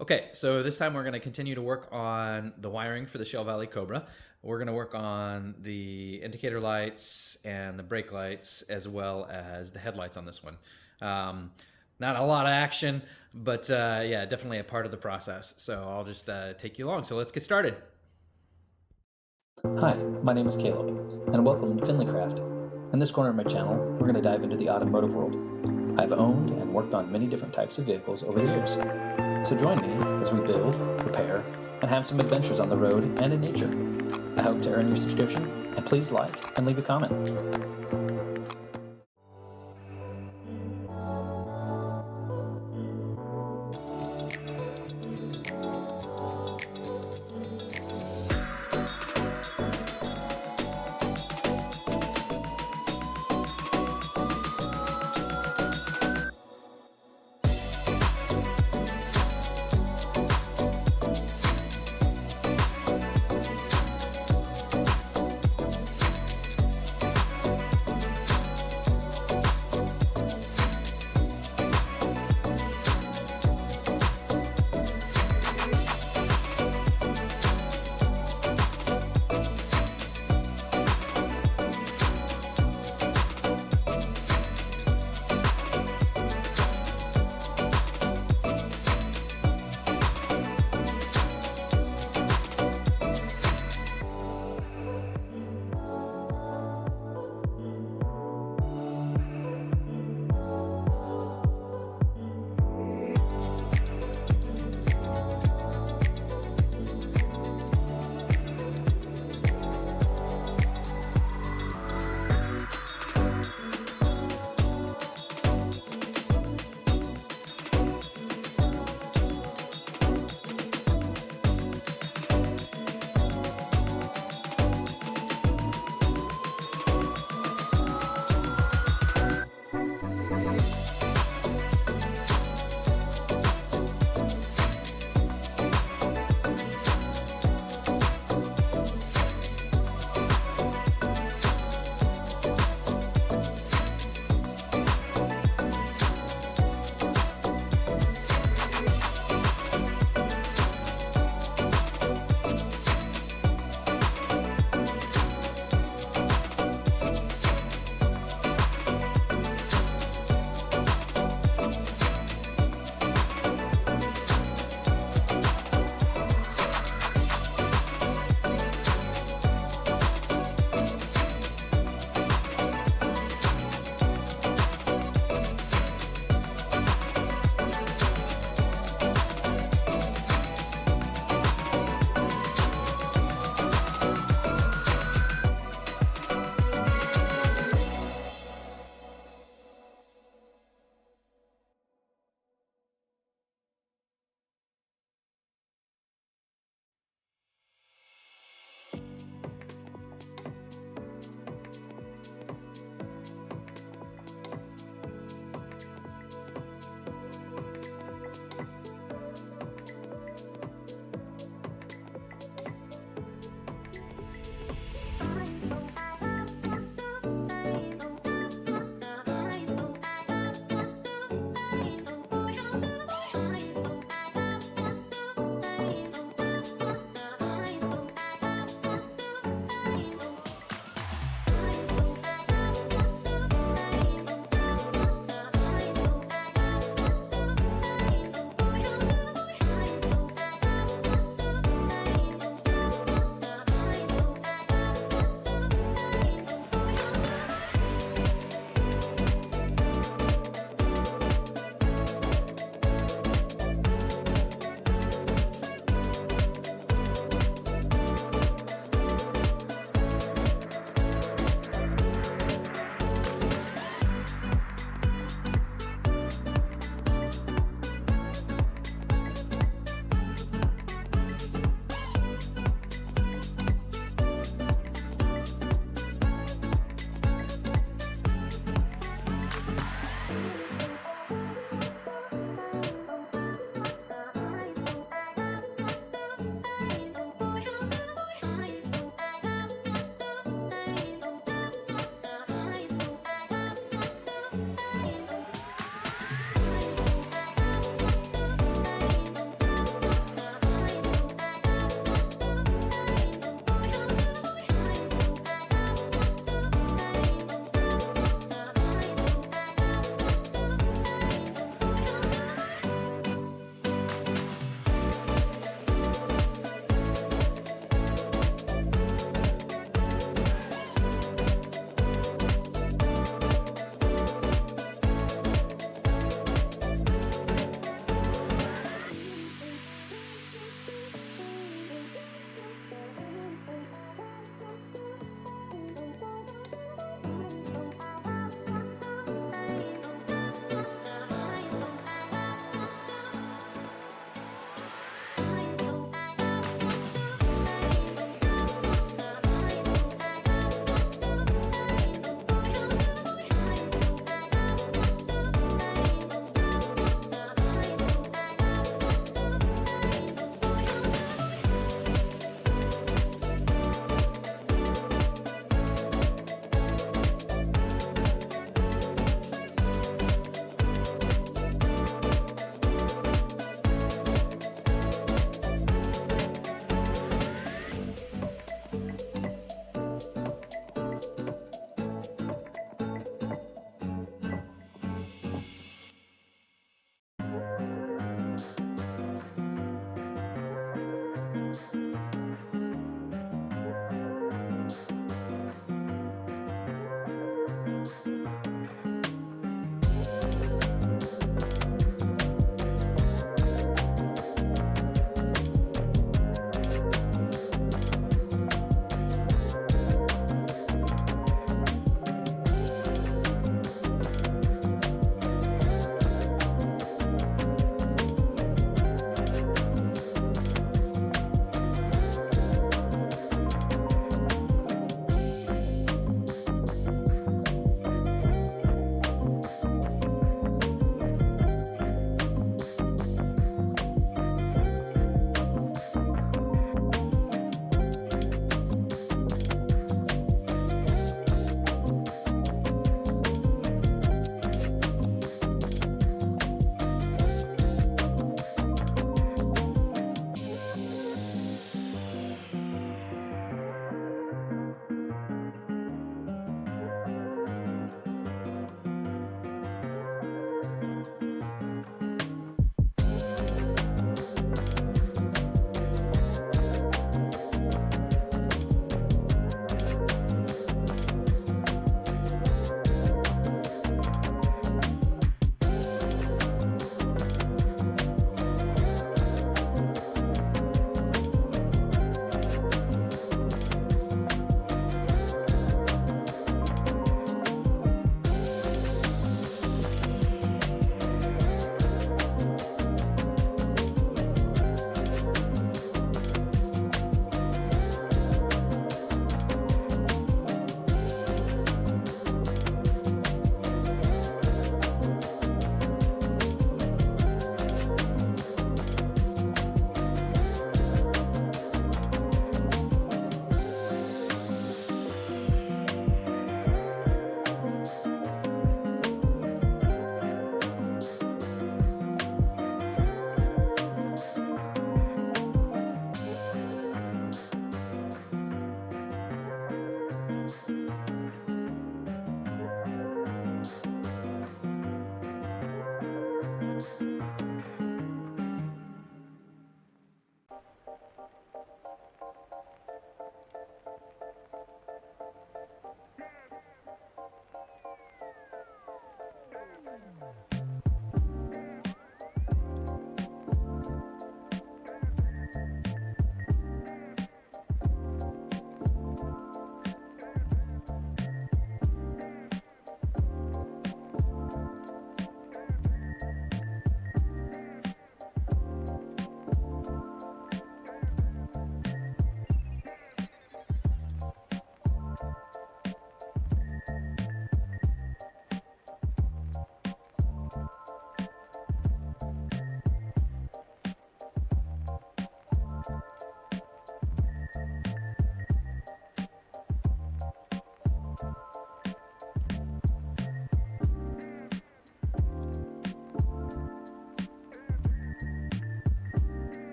Okay, so this time we're going to continue to work on the wiring for the Shell Valley Cobra. We're going to work on the indicator lights and the brake lights as well as the headlights on this one. Not a lot of action, but yeah, definitely a part of the process. So I'll just take you along. So let's get started. Hi, my name is Caleb, and welcome to Finleycraft. In this corner of my channel, we're going to dive into the automotive world. I've owned and worked on many different types of vehicles over the years. So join me as we build, repair, and have some adventures on the road and in nature. I hope to earn your subscription, and please like and leave a comment.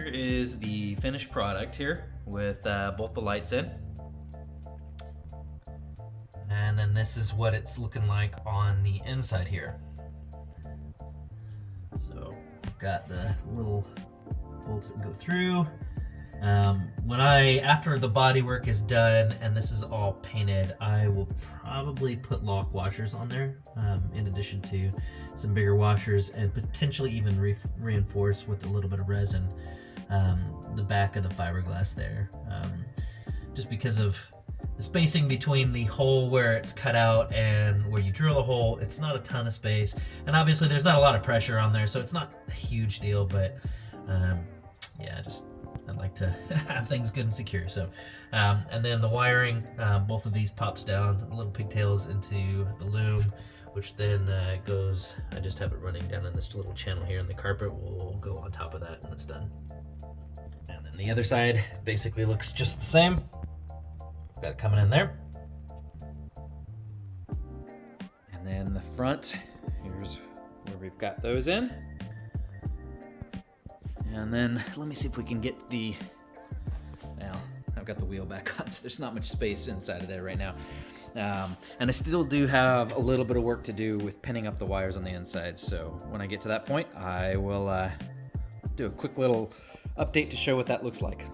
here is the finished product here with both the lights in. And then this is what it's looking like on the inside here. So we've got the little bolts that go through. After the bodywork is done and this is all painted, I will probably put lock washers on there, in addition to some bigger washers, and potentially even reinforce with a little bit of resin the back of the fiberglass there, just because of the spacing between the hole where it's cut out and where you drill a hole. It's not a ton of space, and obviously there's not a lot of pressure on there, so it's not a huge deal, but yeah, I'd like to have things good and secure. So, and then the wiring, both of these pops down, little pigtails into the loom, which then goes, I just have it running down in this little channel here, and the carpet will go on top of that when it's done. And then the other side basically looks just the same. Got it coming in there. And then the front, here's where we've got those in. And then let me see if we can get now I've got the wheel back on, so there's not much space inside of there right now. And I still do have a little bit of work to do with pinning up the wires on the inside. So when I get to that point, I will do a quick little update to show what that looks like.